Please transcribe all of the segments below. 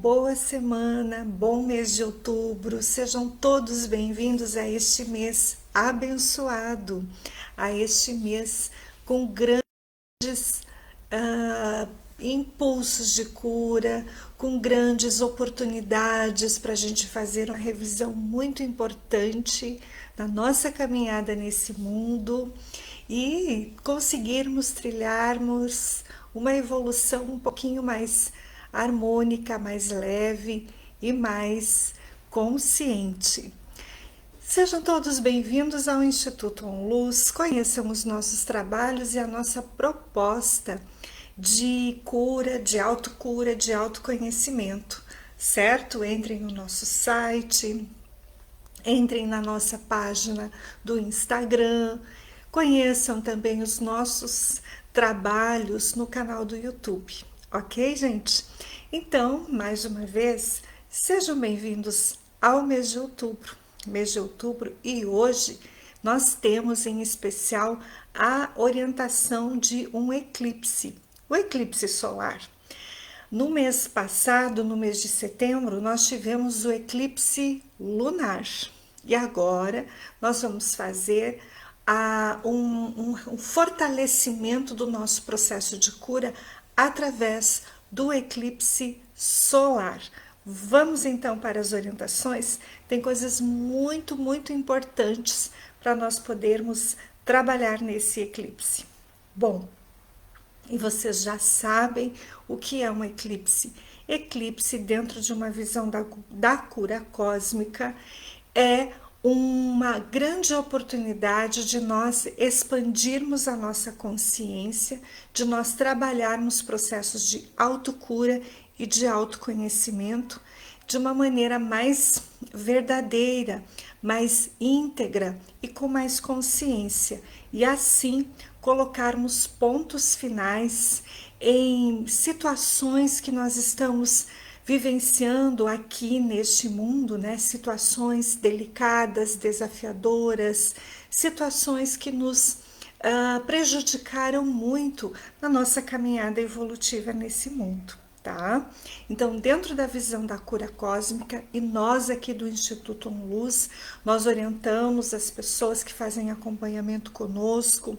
boa semana, bom mês de outubro. Sejam todos bem-vindos a este mês abençoado, a este mês com grandes impulsos de cura, com grandes oportunidades para a gente fazer uma revisão muito importante da nossa caminhada nesse mundo e conseguirmos trilharmos uma evolução um pouquinho mais harmônica, mais leve e mais consciente. Sejam todos bem-vindos ao Instituto On Luz, conheçam os nossos trabalhos e a nossa proposta de cura, de autocura, de autoconhecimento, certo? Entrem no nosso site, entrem na nossa página do Instagram, conheçam também os nossos trabalhos no canal do YouTube, ok, gente? Então, mais uma vez, sejam bem-vindos ao mês de outubro, e hoje nós temos em especial a orientação de um eclipse, o eclipse solar. No mês passado, no mês de setembro, nós tivemos o eclipse lunar e agora nós vamos fazer um fortalecimento do nosso processo de cura através do eclipse solar. Vamos então para as orientações. Tem coisas muito importantes para nós podermos trabalhar nesse eclipse. Bom, e vocês já sabem o que é um eclipse. Eclipse, dentro de uma visão da cura cósmica, é uma grande oportunidade de nós expandirmos a nossa consciência, de nós trabalharmos processos de autocura e de autoconhecimento de uma maneira mais verdadeira, mais íntegra e com mais consciência, e assim colocarmos pontos finais em situações que nós estamos vivenciando aqui neste mundo, né? Situações delicadas, desafiadoras, situações que nos prejudicaram muito na nossa caminhada evolutiva nesse mundo, tá? Então, dentro da visão da cura cósmica, e nós aqui do Instituto On Luz, nós orientamos as pessoas que fazem acompanhamento conosco,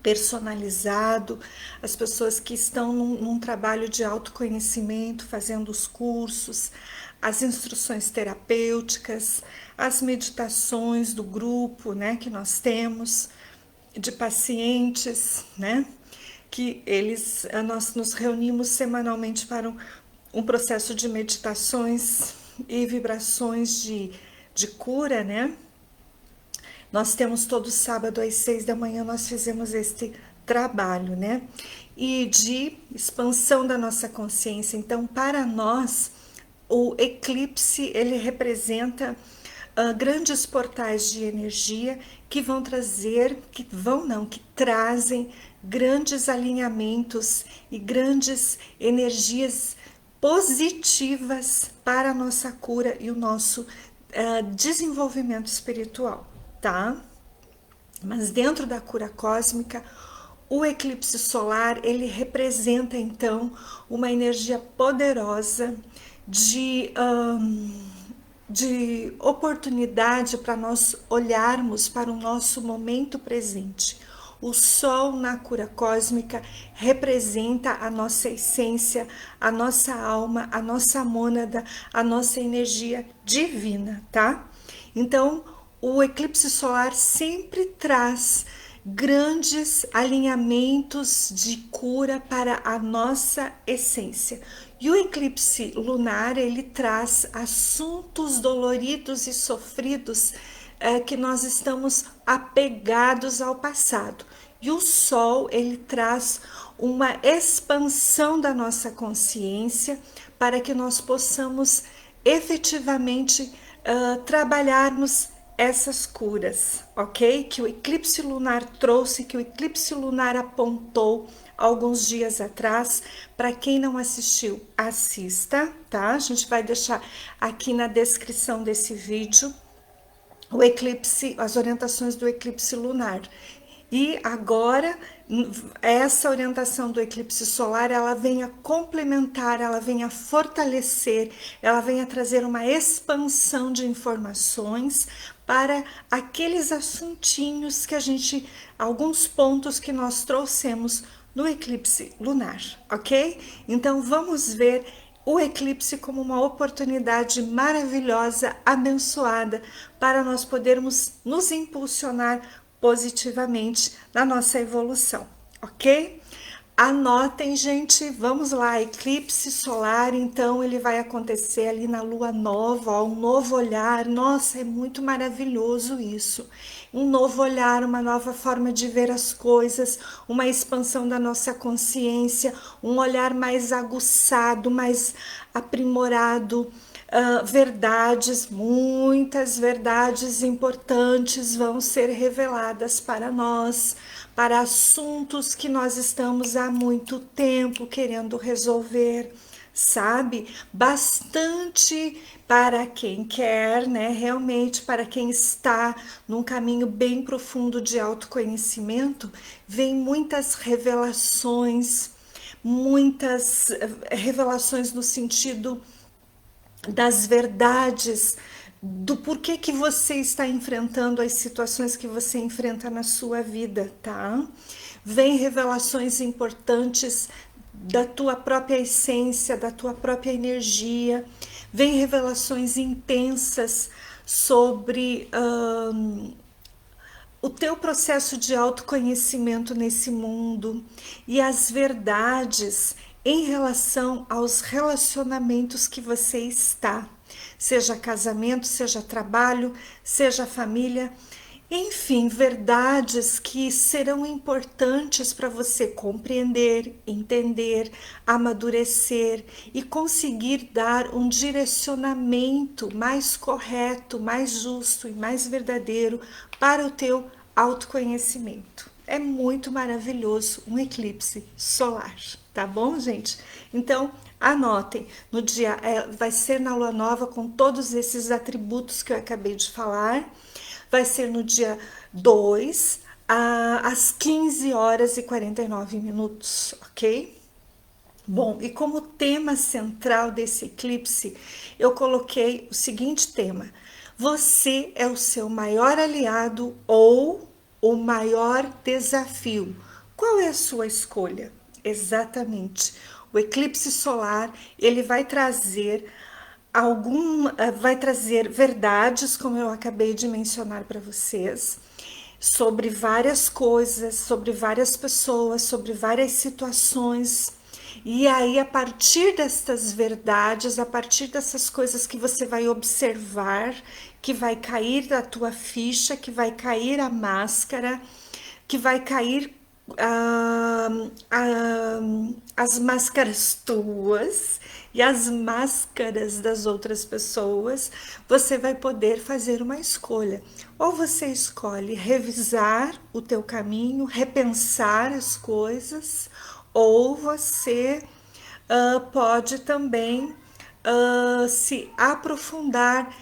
personalizado, as pessoas que estão num trabalho de autoconhecimento, fazendo os cursos, as instruções terapêuticas, as meditações do grupo, né, que nós temos, de pacientes, né, que nós nos reunimos semanalmente para um processo de meditações e vibrações de cura, né. Nós temos todo sábado às 6 da manhã, nós fizemos este trabalho, né? E de expansão da nossa consciência. Então, para nós, o eclipse, ele representa grandes portais de energia que vão trazer, que trazem grandes alinhamentos e grandes energias positivas para a nossa cura e o nosso desenvolvimento espiritual. Tá? Mas dentro da cura cósmica, o eclipse solar, ele representa então uma energia poderosa de oportunidade para nós olharmos para o nosso momento presente. O Sol na cura cósmica representa a nossa essência, a nossa alma, a nossa mônada, a nossa energia divina, tá? Então, o eclipse solar sempre traz grandes alinhamentos de cura para a nossa essência. E o eclipse lunar, ele traz assuntos doloridos e sofridos que nós estamos apegados ao passado. E o Sol, ele traz uma expansão da nossa consciência para que nós possamos efetivamente trabalharmos essas curas, ok? Que o eclipse lunar trouxe, que o eclipse lunar apontou alguns dias atrás. Para quem não assistiu, assista, tá? A gente vai deixar aqui na descrição desse vídeo o eclipse, as orientações do eclipse lunar. E agora essa orientação do eclipse solar, ela vem a complementar, ela vem a fortalecer, ela vem a trazer uma expansão de informações para aqueles assuntinhos que alguns pontos que nós trouxemos no eclipse lunar, ok? Então vamos ver o eclipse como uma oportunidade maravilhosa, abençoada, para nós podermos nos impulsionar positivamente na nossa evolução, ok? Anotem, gente, vamos lá, eclipse solar, então ele vai acontecer ali na lua nova, ó, um novo olhar, nossa, é muito maravilhoso isso, um novo olhar, uma nova forma de ver as coisas, uma expansão da nossa consciência, um olhar mais aguçado, mais aprimorado, verdades, muitas verdades importantes vão ser reveladas para nós, para assuntos que nós estamos há muito tempo querendo resolver, sabe? Bastante para quem quer, né? Realmente para quem está num caminho bem profundo de autoconhecimento, vem muitas revelações no sentido das verdades, do porquê que você está enfrentando as situações que você enfrenta na sua vida, tá? Vem revelações importantes da tua própria essência, da tua própria energia, vem revelações intensas sobre o teu processo de autoconhecimento nesse mundo e as verdades em relação aos relacionamentos que você está, seja casamento, seja trabalho, seja família, enfim, verdades que serão importantes para você compreender, entender, amadurecer e conseguir dar um direcionamento mais correto, mais justo e mais verdadeiro para o teu autoconhecimento. É muito maravilhoso um eclipse solar, tá bom, gente? Então, anotem, no dia vai ser na lua nova com todos esses atributos que eu acabei de falar. Vai ser no dia 2, às 15 horas e 49 minutos, ok? Bom, e como tema central desse eclipse, eu coloquei o seguinte tema: você é o seu maior aliado ou o maior desafio? Qual é a sua escolha? Exatamente. O eclipse solar, ele vai trazer vai trazer verdades, como eu acabei de mencionar para vocês, sobre várias coisas, sobre várias pessoas, sobre várias situações. E aí, a partir destas verdades, a partir dessas coisas que você vai observar, que vai cair a tua ficha, que vai cair a máscara, que vai cair as máscaras tuas e as máscaras das outras pessoas, você vai poder fazer uma escolha. Ou você escolhe revisar o teu caminho, repensar as coisas, ou você pode também se aprofundar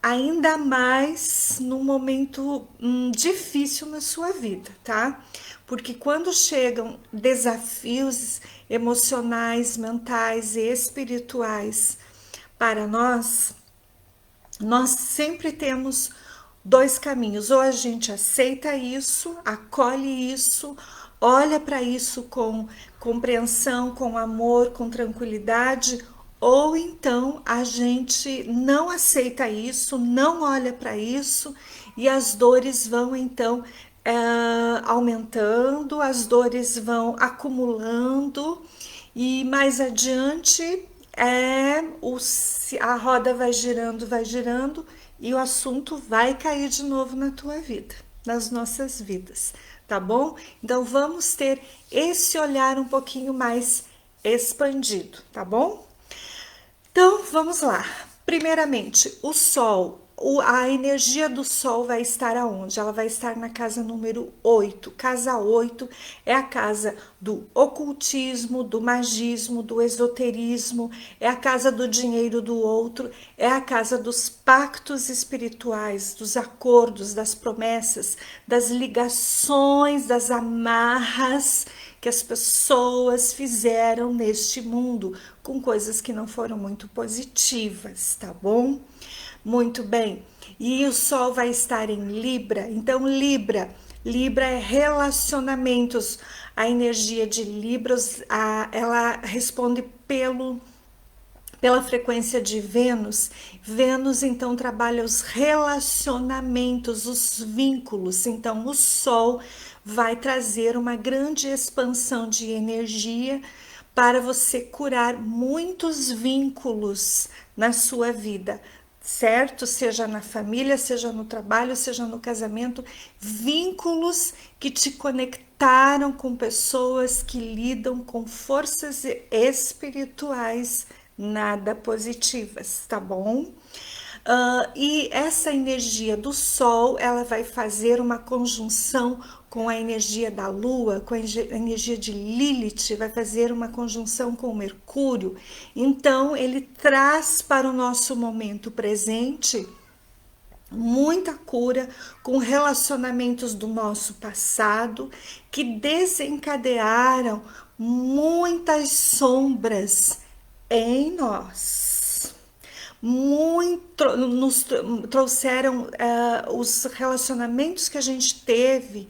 ainda mais num momento difícil na sua vida, tá? Porque quando chegam desafios emocionais, mentais e espirituais para nós sempre temos dois caminhos: ou a gente aceita isso, acolhe isso, olha para isso com compreensão, com amor, com tranquilidade, ou então a gente não aceita isso, não olha para isso e as dores vão então aumentando, as dores vão acumulando e mais adiante a roda vai girando e o assunto vai cair de novo na tua vida, nas nossas vidas, tá bom? Então vamos ter esse olhar um pouquinho mais expandido, tá bom? Então vamos lá. Primeiramente, o Sol a energia do Sol vai estar aonde? Ela vai estar na casa número 8. Casa 8 é a casa do ocultismo, do magismo, do esoterismo, é a casa do dinheiro do outro, é a casa dos pactos espirituais, dos acordos, das promessas, das ligações, das amarras que as pessoas fizeram neste mundo com coisas que não foram muito positivas, tá bom? Muito bem. E o Sol vai estar em Libra. Então, Libra é relacionamentos. A energia de Libras, ela responde pela frequência de Vênus. Vênus, então, trabalha os relacionamentos, os vínculos. Então, o Sol vai trazer uma grande expansão de energia para você curar muitos vínculos na sua vida, certo? Seja na família, seja no trabalho, seja no casamento, vínculos que te conectaram com pessoas que lidam com forças espirituais nada positivas, tá bom? E essa energia do Sol, ela vai fazer uma conjunção com a energia da Lua, com a energia de Lilith, vai fazer uma conjunção com Mercúrio. Então, ele traz para o nosso momento presente muita cura com relacionamentos do nosso passado que desencadearam muitas sombras em nós. Nos trouxeram os relacionamentos que a gente teve,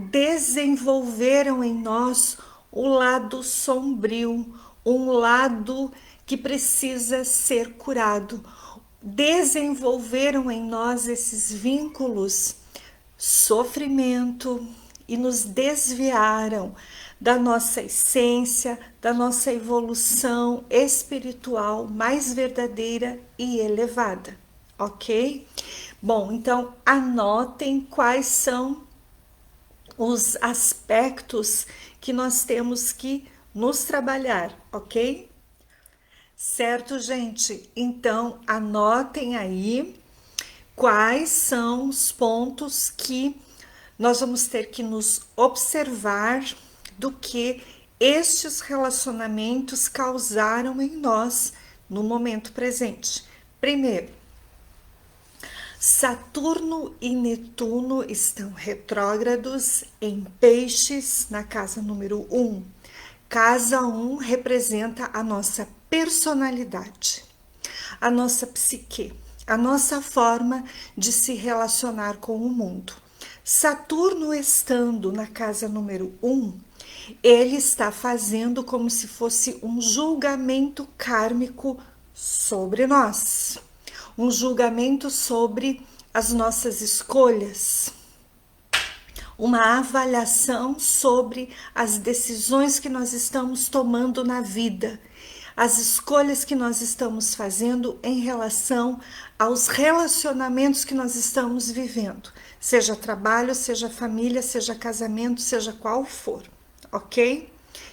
desenvolveram em nós o lado sombrio, um lado que precisa ser curado. Desenvolveram em nós esses vínculos, sofrimento, e nos desviaram da nossa essência, da nossa evolução espiritual mais verdadeira e elevada, ok? Bom, então anotem quais são os aspectos que nós temos que nos trabalhar, ok? Certo, gente? Então anotem aí quais são os pontos que nós vamos ter que nos observar do que estes relacionamentos causaram em nós no momento presente. Primeiro, Saturno e Netuno estão retrógrados em Peixes, na casa número 1. Casa 1 representa a nossa personalidade, a nossa psique, a nossa forma de se relacionar com o mundo. Saturno estando na casa número 1, ele está fazendo como se fosse um julgamento kármico sobre nós, um julgamento sobre as nossas escolhas, uma avaliação sobre as decisões que nós estamos tomando na vida, as escolhas que nós estamos fazendo em relação aos relacionamentos que nós estamos vivendo, seja trabalho, seja família, seja casamento, seja qual for, ok?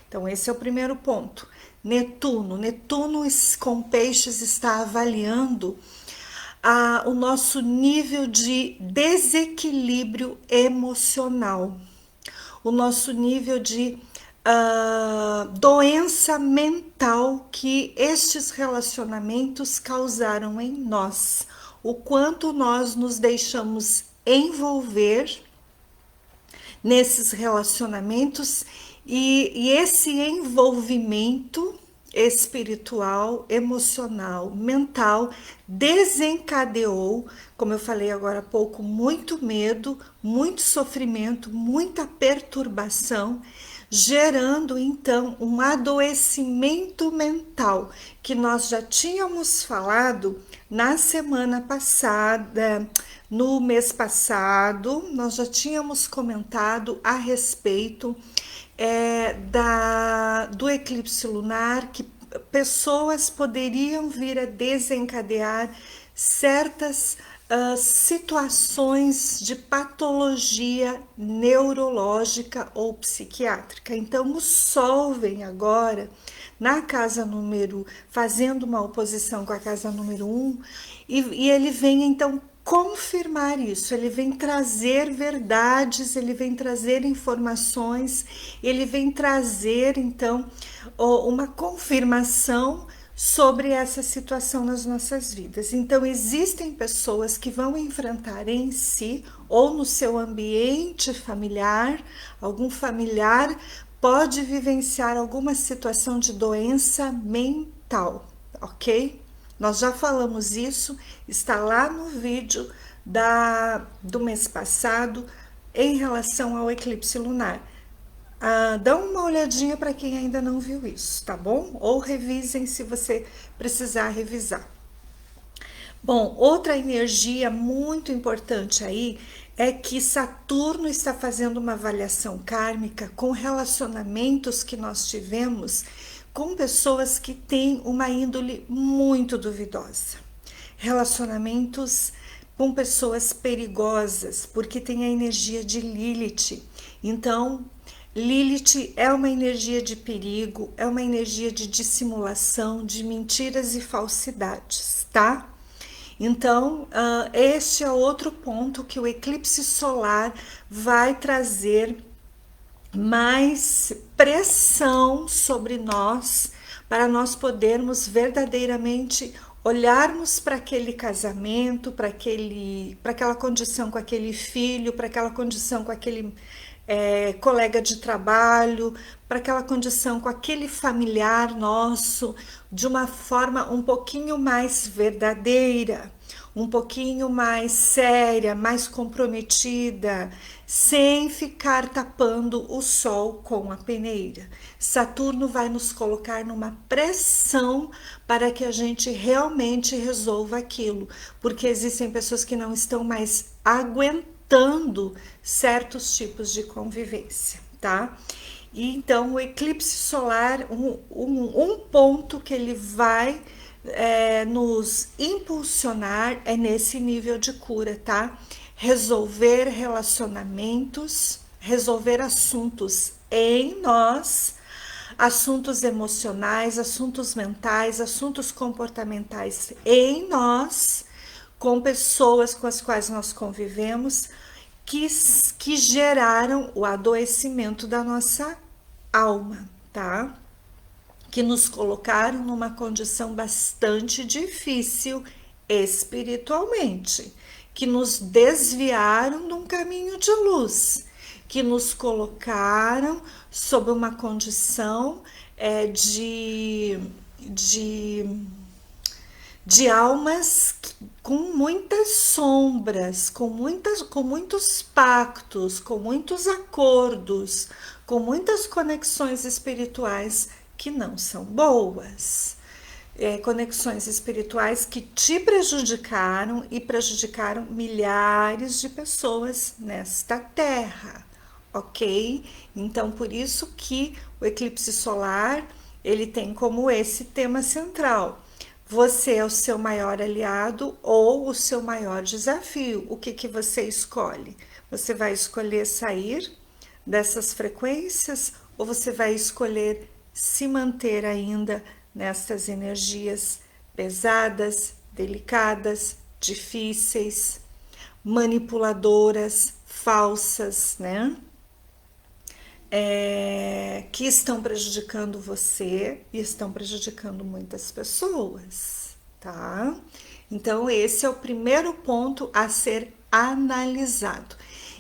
Então esse é o primeiro ponto. Netuno com Peixes está avaliando o nosso nível de desequilíbrio emocional, o nosso nível de doença mental que estes relacionamentos causaram em nós, o quanto nós nos deixamos envolver nesses relacionamentos e esse envolvimento espiritual, emocional, mental desencadeou, como eu falei agora há pouco, muito medo, muito sofrimento, muita perturbação, gerando então um adoecimento mental que nós já tínhamos falado na semana passada, no mês passado, nós já tínhamos comentado a respeito do eclipse lunar, que pessoas poderiam vir a desencadear certas situações de patologia neurológica ou psiquiátrica. Então, o Sol vem agora na casa número, fazendo uma oposição com a casa número 1, e ele vem então confirmar isso, ele vem trazer verdades, ele vem trazer informações, ele vem trazer então uma confirmação sobre essa situação nas nossas vidas. Então, existem pessoas que vão enfrentar em si ou no seu ambiente familiar, algum familiar pode vivenciar alguma situação de doença mental, ok? Nós já falamos isso, está lá no vídeo do mês passado em relação ao eclipse lunar. Dá uma olhadinha para quem ainda não viu isso, tá bom? Ou revisem se você precisar revisar. Bom, outra energia muito importante aí é que Saturno está fazendo uma avaliação kármica com relacionamentos que nós tivemos com pessoas que têm uma índole muito duvidosa. Relacionamentos com pessoas perigosas, porque tem a energia de Lilith. Então, Lilith é uma energia de perigo, é uma energia de dissimulação, de mentiras e falsidades, tá? Então, este é outro ponto que o eclipse solar vai trazer mais pressão sobre nós, para nós podermos verdadeiramente olharmos para aquele casamento, para aquela condição com aquele filho, para aquela condição com aquele colega de trabalho, para aquela condição com aquele familiar nosso, de uma forma um pouquinho mais verdadeira, um pouquinho mais séria, mais comprometida, sem ficar tapando o sol com a peneira. Saturno vai nos colocar numa pressão para que a gente realmente resolva aquilo, porque existem pessoas que não estão mais aguentando certos tipos de convivência, tá? E então o eclipse solar, um ponto que ele vai nos impulsionar é nesse nível de cura, tá? Resolver relacionamentos, resolver assuntos em nós, assuntos emocionais, assuntos mentais, assuntos comportamentais em nós, com pessoas com as quais nós convivemos, que geraram o adoecimento da nossa alma, tá? Que nos colocaram numa condição bastante difícil espiritualmente, que nos desviaram de um caminho de luz, que nos colocaram sob uma condição de almas com muitas sombras, com muitos pactos, com muitos acordos, com muitas conexões espirituais que não são boas. Conexões espirituais que te prejudicaram e prejudicaram milhares de pessoas nesta terra, ok? Então, por isso que o eclipse solar, ele tem como esse tema central. Você é o seu maior aliado ou o seu maior desafio. O que você escolhe? Você vai escolher sair dessas frequências ou você vai escolher se manter ainda nestas energias pesadas, delicadas, difíceis, manipuladoras, falsas, né? Que estão prejudicando você e estão prejudicando muitas pessoas, tá? Então, esse é o primeiro ponto a ser analisado.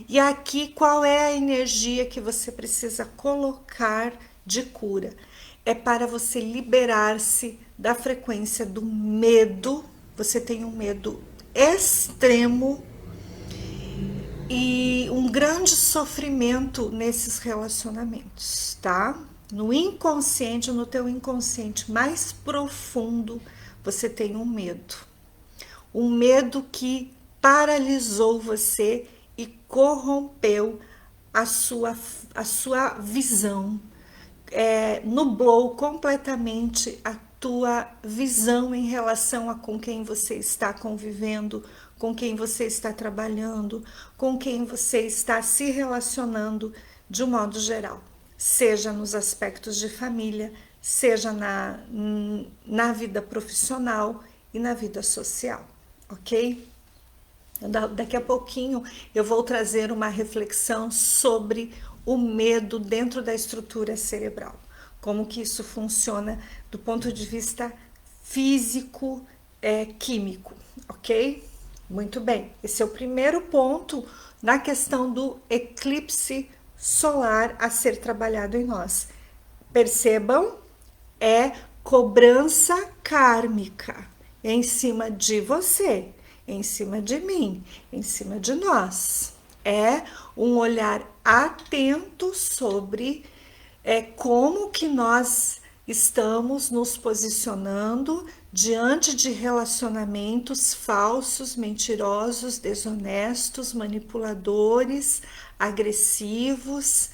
E aqui, qual é a energia que você precisa colocar de cura? É para você liberar-se da frequência do medo. Você tem um medo extremo e um grande sofrimento nesses relacionamentos, tá? No inconsciente, no teu inconsciente mais profundo, você tem um medo que paralisou você e corrompeu a sua visão, nublou completamente a tua visão em relação a com quem você está convivendo, com quem você está trabalhando, com quem você está se relacionando de um modo geral, seja nos aspectos de família, seja na vida profissional e na vida social, ok? Daqui a pouquinho eu vou trazer uma reflexão sobre o medo dentro da estrutura cerebral, como que isso funciona do ponto de vista físico, químico, ok? Muito bem, esse é o primeiro ponto na questão do eclipse solar a ser trabalhado em nós. Percebam, é cobrança kármica em cima de você, em cima de mim, em cima de nós. É um olhar atento sobre como que nós estamos nos posicionando diante de relacionamentos falsos, mentirosos, desonestos, manipuladores, agressivos,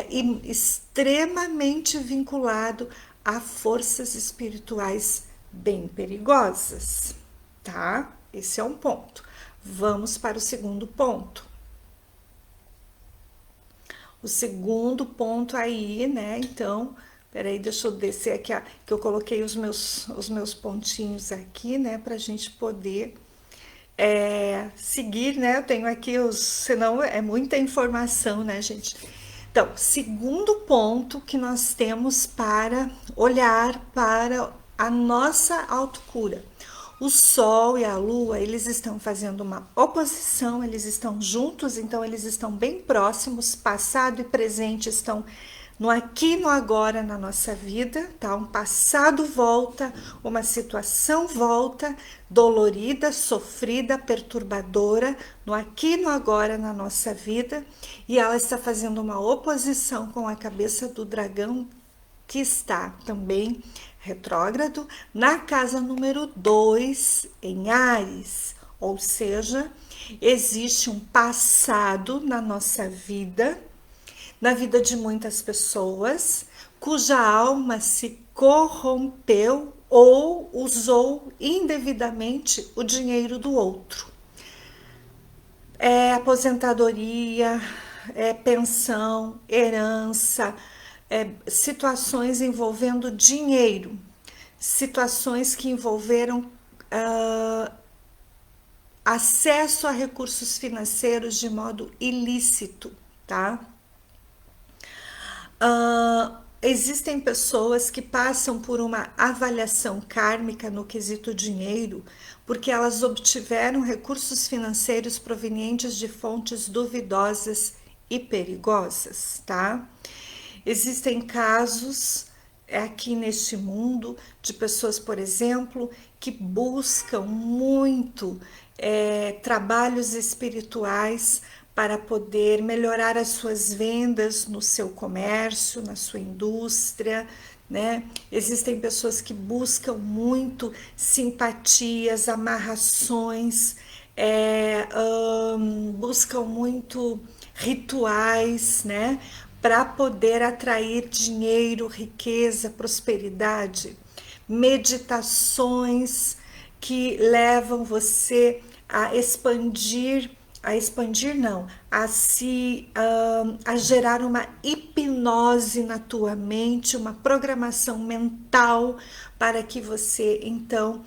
e extremamente vinculado a forças espirituais bem perigosas, tá? Esse é um ponto. Vamos para o segundo ponto. O segundo ponto aí, né? Então, peraí, deixa eu descer aqui, que eu coloquei os meus pontinhos aqui, né? Pra gente poder seguir, né? Eu tenho aqui senão é muita informação, né, gente? Então, segundo ponto que nós temos para olhar para a nossa autocura. O Sol e a Lua, eles estão fazendo uma oposição, eles estão juntos, então eles estão bem próximos, passado e presente estão no aqui e no agora na nossa vida, tá? Um passado volta, uma situação volta, dolorida, sofrida, perturbadora, no aqui e no agora na nossa vida, e ela está fazendo uma oposição com a cabeça do dragão, que está também retrógrado na casa número 2 em Áries, ou seja, existe um passado na nossa vida, na vida de muitas pessoas, cuja alma se corrompeu ou usou indevidamente o dinheiro do outro. Aposentadoria, pensão, herança, situações envolvendo dinheiro, situações que envolveram acesso a recursos financeiros de modo ilícito, tá? Existem pessoas que passam por uma avaliação kármica no quesito dinheiro, porque elas obtiveram recursos financeiros provenientes de fontes duvidosas e perigosas, tá? Existem casos aqui neste mundo de pessoas, por exemplo, que buscam muito trabalhos espirituais para poder melhorar as suas vendas no seu comércio, na sua indústria, né? Existem pessoas que buscam muito simpatias, amarrações, buscam muito rituais, né? Para poder atrair dinheiro, riqueza, prosperidade, meditações que levam você a expandir não, a gerar uma hipnose na tua mente, uma programação mental para que você então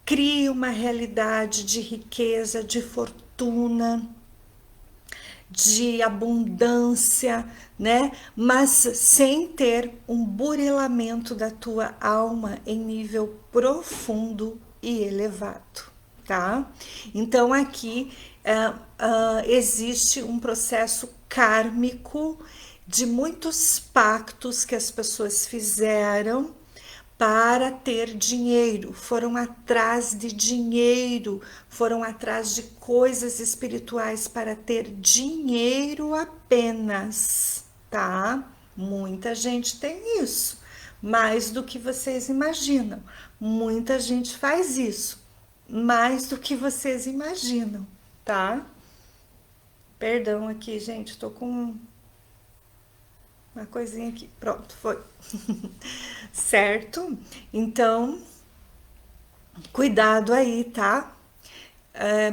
crie uma realidade de riqueza, de fortuna, de abundância, né? Mas sem ter um burilamento da tua alma em nível profundo e elevado, tá? Então aqui existe um processo kármico de muitos pactos que as pessoas fizeram para ter dinheiro, foram atrás de dinheiro, foram atrás de coisas espirituais para ter dinheiro apenas, tá? Muita gente tem isso, mais do que vocês imaginam. Muita gente faz isso, mais do que vocês imaginam, tá? Perdão aqui, gente, tô com uma coisinha aqui. Pronto, foi. Certo? Então, Cuidado aí, tá?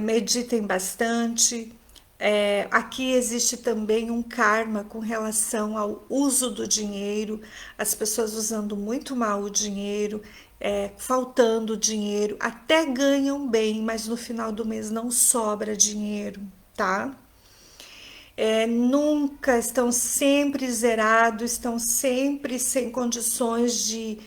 Meditem bastante. Aqui existe também um karma com relação ao uso do dinheiro, as pessoas usando muito mal o dinheiro, faltando dinheiro, até ganham bem, mas no final do mês não sobra dinheiro, tá? Nunca estão sempre zerados, estão sempre sem condições de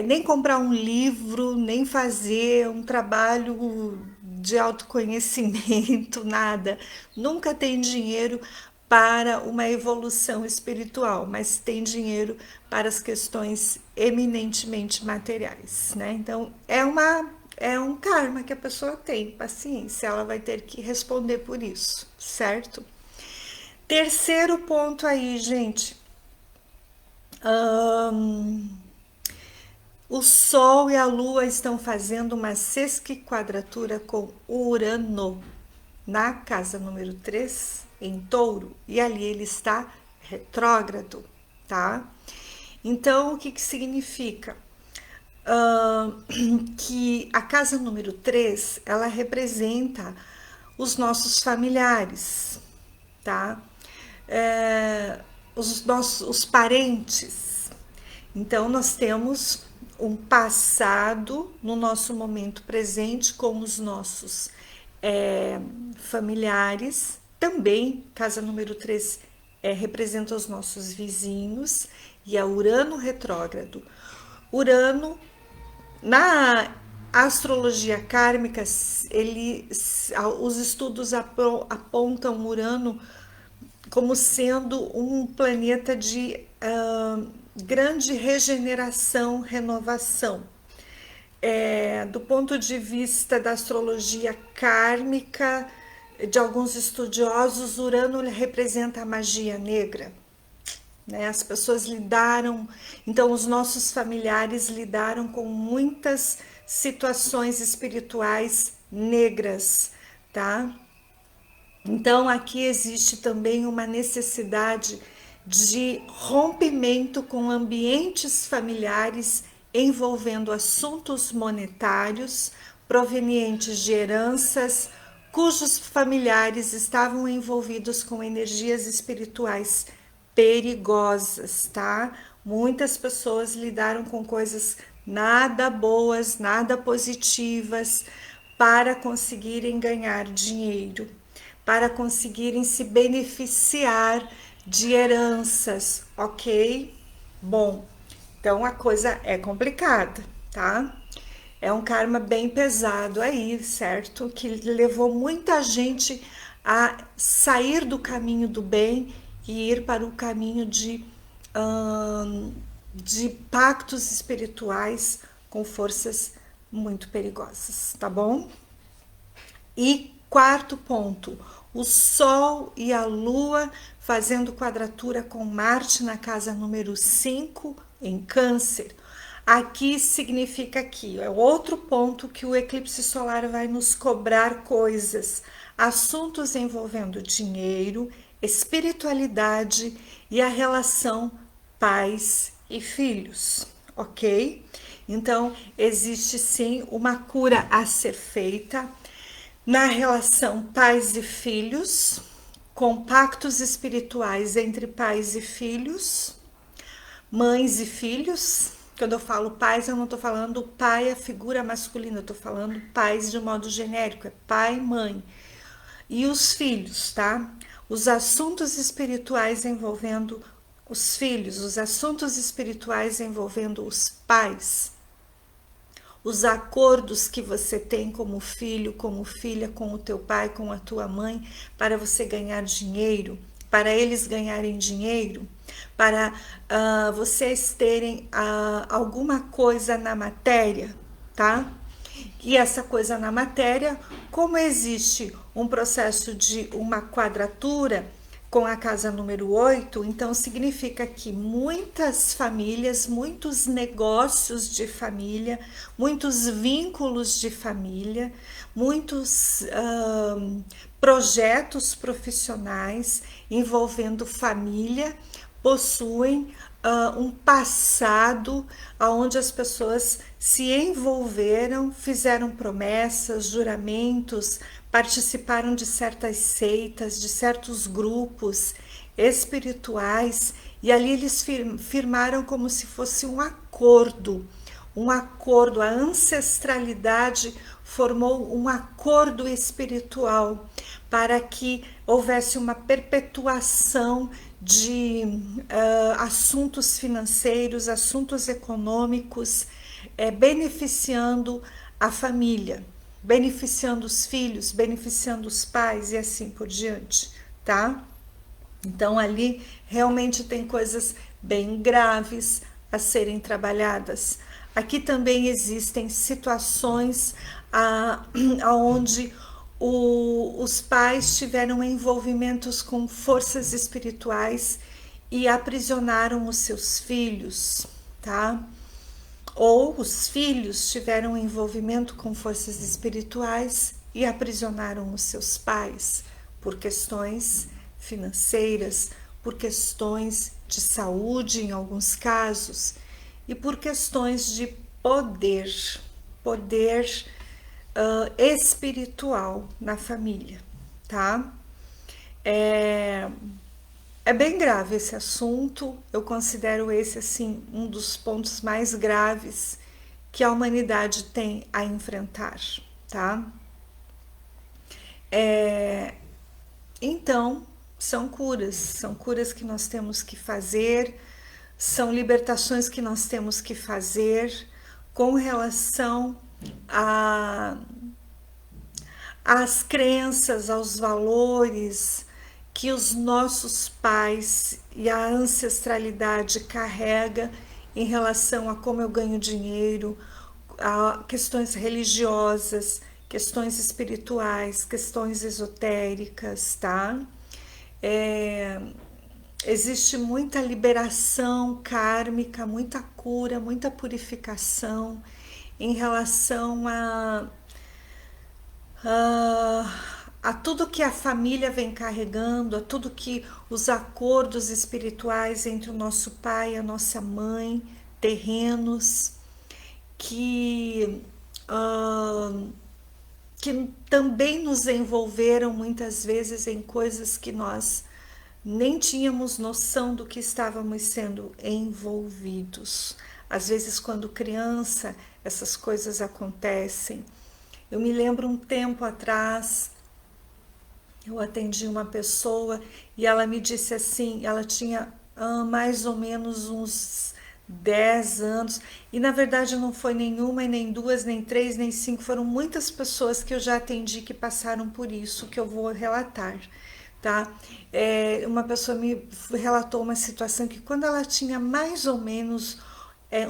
nem comprar um livro, nem fazer um trabalho de autoconhecimento, nada. Nunca tem dinheiro para uma evolução espiritual, mas tem dinheiro para as questões eminentemente materiais, né? Então é um karma que a pessoa tem, paciência, ela vai ter que responder por isso, certo? Terceiro ponto aí, gente. Ahn, o Sol e a Lua estão fazendo uma sesquiquadratura com Urano na casa número 3 em Touro, e ali ele está retrógrado, tá? Então, o que que significa? Que a casa número 3 ela representa os nossos familiares, tá? Os parentes. Então, nós temos um passado no nosso momento presente com os nossos familiares. Também, casa número 3 representa os nossos vizinhos e a Urano retrógrado. Urano, na astrologia kármica, os estudos apontam Urano como sendo um planeta de grande regeneração, renovação. Do ponto de vista da astrologia kármica, de alguns estudiosos, Urano representa a magia negra. Né? As pessoas lidaram, então os nossos familiares lidaram com muitas situações espirituais negras, tá? Então aqui existe também uma necessidade de rompimento com ambientes familiares envolvendo assuntos monetários provenientes de heranças cujos familiares estavam envolvidos com energias espirituais perigosas, tá? Muitas pessoas lidaram com coisas nada boas, nada positivas para conseguirem ganhar dinheiro, para conseguirem se beneficiar de heranças, ok? Bom, então a coisa é complicada, tá? É um karma bem pesado aí, certo? Que levou muita gente a sair do caminho do bem e ir para o caminho de pactos espirituais com forças muito perigosas, tá bom? E quarto ponto, o Sol e a Lua fazendo quadratura com Marte na casa número 5 em Câncer. Aqui significa aqui, é outro ponto que o eclipse solar vai nos cobrar coisas, assuntos envolvendo dinheiro, espiritualidade e a relação pais e filhos, ok? Então, existe sim uma cura a ser feita na relação pais e filhos, com pactos espirituais entre pais e filhos, mães e filhos. Quando eu falo pais, eu não estou falando pai, a figura masculina, eu estou falando pais de modo genérico, é pai, mãe. E os filhos, tá? Os assuntos espirituais envolvendo os filhos, os assuntos espirituais envolvendo os pais, os acordos que você tem como filho, como filha, com o teu pai, com a tua mãe, para você ganhar dinheiro, para eles ganharem dinheiro, para vocês terem alguma coisa na matéria, tá? E essa coisa na matéria, como existe um processo de uma quadratura com a casa número 8, então significa que muitas famílias, muitos negócios de família, muitos vínculos de família, muitos projetos profissionais envolvendo família possuem um passado onde as pessoas se envolveram, fizeram promessas, juramentos, participaram de certas seitas, de certos grupos espirituais, e ali eles firmaram como se fosse um acordo, a ancestralidade formou um acordo espiritual para que houvesse uma perpetuação de assuntos financeiros, assuntos econômicos, beneficiando a família, beneficiando os filhos, beneficiando os pais e assim por diante, tá? Então ali realmente tem coisas bem graves a serem trabalhadas. Aqui também existem situações onde os pais tiveram envolvimentos com forças espirituais e aprisionaram os seus filhos, tá? Ou os filhos tiveram envolvimento com forças espirituais e aprisionaram os seus pais por questões financeiras, por questões de saúde em alguns casos e por questões de poder espiritual na família, tá? É bem grave esse assunto, eu considero esse assim um dos pontos mais graves que a humanidade tem a enfrentar, tá? Então, são curas que nós temos que fazer, são libertações que nós temos que fazer com relação às crenças, aos valores que os nossos pais e a ancestralidade carrega em relação a como eu ganho dinheiro, a questões religiosas, questões espirituais, questões esotéricas, tá? Existe muita liberação kármica, muita cura, muita purificação em relação a tudo que a família vem carregando, a tudo que os acordos espirituais entre o nosso pai e a nossa mãe, terrenos, que também nos envolveram muitas vezes em coisas que nós nem tínhamos noção do que estávamos sendo envolvidos. Às vezes, quando criança, essas coisas acontecem. Eu me lembro um tempo atrás, eu atendi uma pessoa e ela me disse assim, ela tinha mais ou menos uns 10 anos, e na verdade não foi nenhuma, nem duas, nem três, nem cinco, foram muitas pessoas que eu já atendi que passaram por isso, que eu vou relatar, tá? Uma pessoa me relatou uma situação que quando ela tinha mais ou menos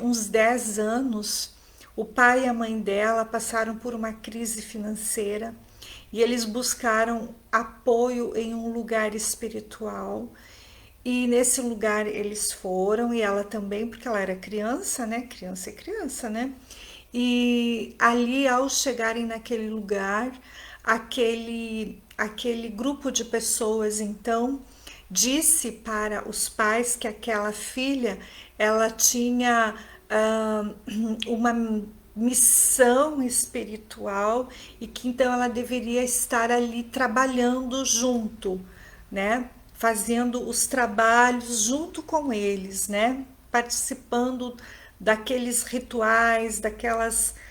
uns 10 anos, o pai e a mãe dela passaram por uma crise financeira e eles buscaram apoio em um lugar espiritual. E nesse lugar eles foram, e ela também, porque ela era criança, né? Criança é criança, né? E ali, ao chegarem naquele lugar, aquele grupo de pessoas, então, disse para os pais que aquela filha, ela tinha uma missão espiritual e que então ela deveria estar ali trabalhando junto, né? Fazendo os trabalhos junto com eles, né? Participando daqueles rituais, daquele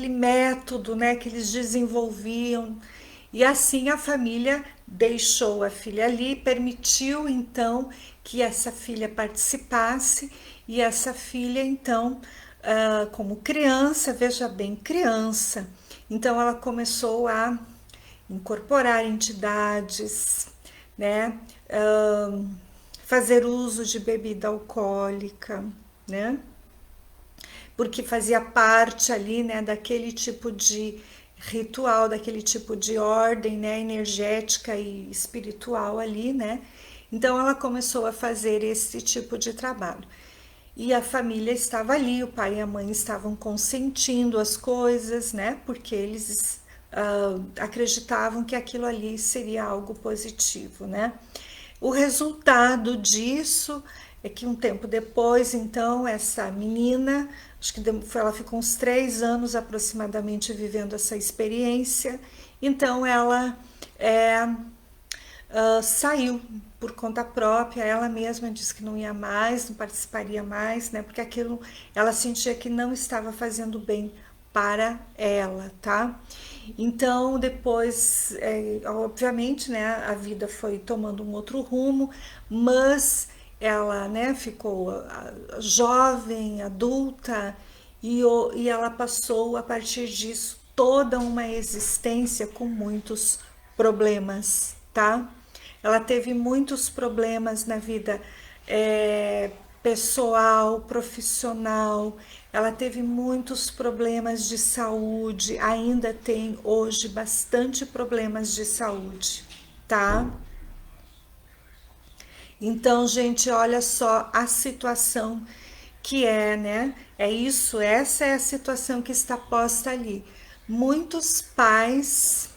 método, né? Que eles desenvolviam. E assim a família deixou a filha ali, permitiu então que essa filha participasse e essa filha então, como criança, veja bem, criança, então ela começou a incorporar entidades, né? Fazer uso de bebida alcoólica, né? Porque fazia parte ali, né, daquele tipo de ritual, daquele tipo de ordem, né, energética e espiritual ali, né? Então ela começou a fazer esse tipo de trabalho. E a família estava ali, o pai e a mãe estavam consentindo as coisas, né? Porque eles acreditavam que aquilo ali seria algo positivo, né? O resultado disso é que um tempo depois, então, essa menina, acho que ela ficou uns 3 anos aproximadamente vivendo essa experiência, então ela é, saiu por conta própria, ela mesma disse que não ia mais, não participaria mais, né? Porque aquilo ela sentia que não estava fazendo bem para ela, tá? Então depois, obviamente, né, a vida foi tomando um outro rumo, mas ela, né, ficou jovem, adulta e ela passou a partir disso toda uma existência com muitos problemas, tá? Ela teve muitos problemas na vida pessoal, profissional, ela teve muitos problemas de saúde, ainda tem hoje bastante problemas de saúde, tá? Então, gente, olha só a situação que é, né? É isso, essa é a situação que está posta ali. Muitos pais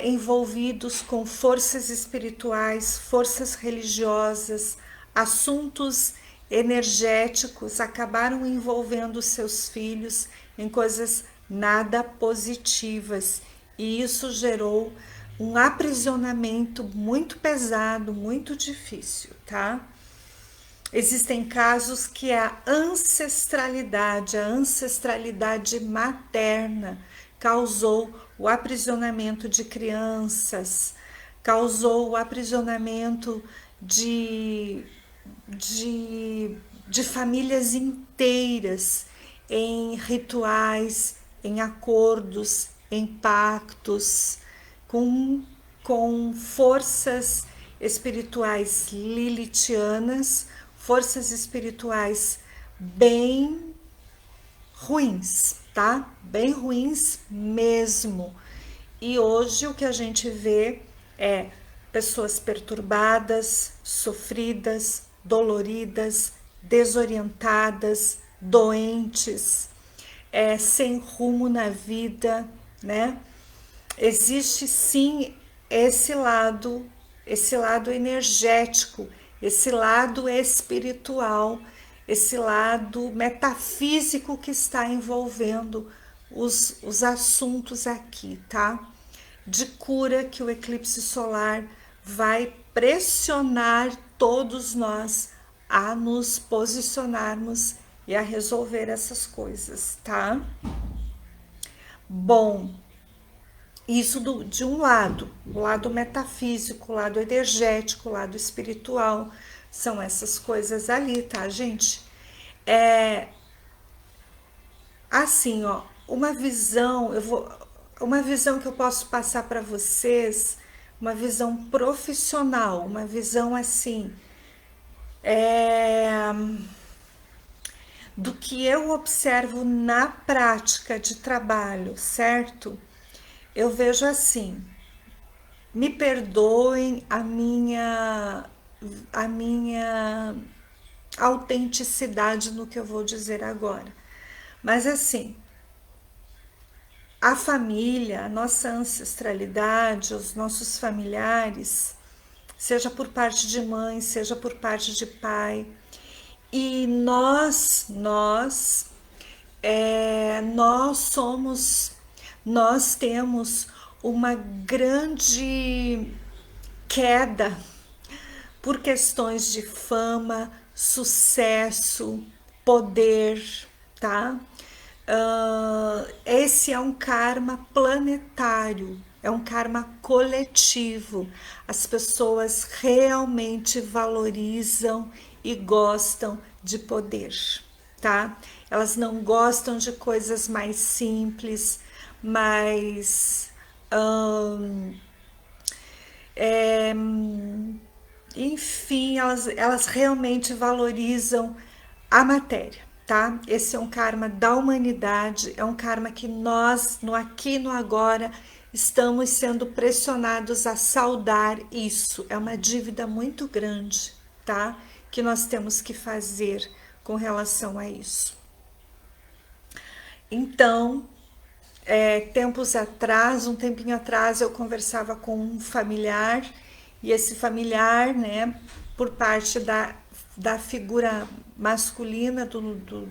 envolvidos com forças espirituais, forças religiosas, assuntos energéticos, acabaram envolvendo seus filhos em coisas nada positivas. E isso gerou um aprisionamento muito pesado, muito difícil, tá? Existem casos que a ancestralidade materna causou o aprisionamento de crianças, causou o aprisionamento de, de famílias inteiras em rituais, em acordos, em pactos, com, com forças espirituais lilitianas, forças espirituais bem ruins, tá? Bem ruins mesmo. E hoje o que a gente vê é pessoas perturbadas, sofridas, doloridas, desorientadas, doentes, sem rumo na vida, né? Existe sim esse lado energético, esse lado espiritual, esse lado metafísico que está envolvendo os assuntos aqui, tá? De cura que o eclipse solar vai pressionar todos nós a nos posicionarmos e a resolver essas coisas, tá? Bom, isso de um lado, o lado metafísico, o lado energético, o lado espiritual, são essas coisas ali, tá, gente? É assim, ó, uma visão que eu posso passar para vocês, uma visão profissional, uma visão assim, é, do que eu observo na prática de trabalho, certo? Eu vejo assim, me perdoem a minha autenticidade no que eu vou dizer agora. Mas assim, a família, a nossa ancestralidade, os nossos familiares, seja por parte de mãe, seja por parte de pai, e nós somos, nós temos uma grande queda por questões de fama, sucesso, poder, tá? Esse é um karma planetário, é um karma coletivo. As pessoas realmente valorizam e gostam de poder, tá? Elas não gostam de coisas mais simples, mais é, enfim, elas realmente valorizam a matéria, tá? Esse é um karma da humanidade, é um karma que nós, no aqui e no agora, estamos sendo pressionados a saldar isso. É uma dívida muito grande, tá? Que nós temos que fazer com relação a isso. Então, tempos atrás, um tempinho atrás, eu conversava com um familiar e esse familiar, né, por parte da figura masculina,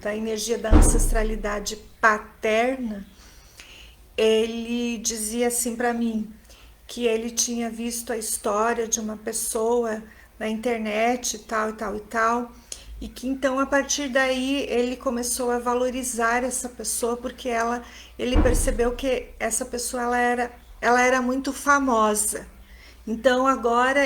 da energia da ancestralidade paterna, ele dizia assim para mim que ele tinha visto a história de uma pessoa na internet, tal e tal e tal, e que então a partir daí ele começou a valorizar essa pessoa porque ele percebeu que essa pessoa ela era muito famosa. Então agora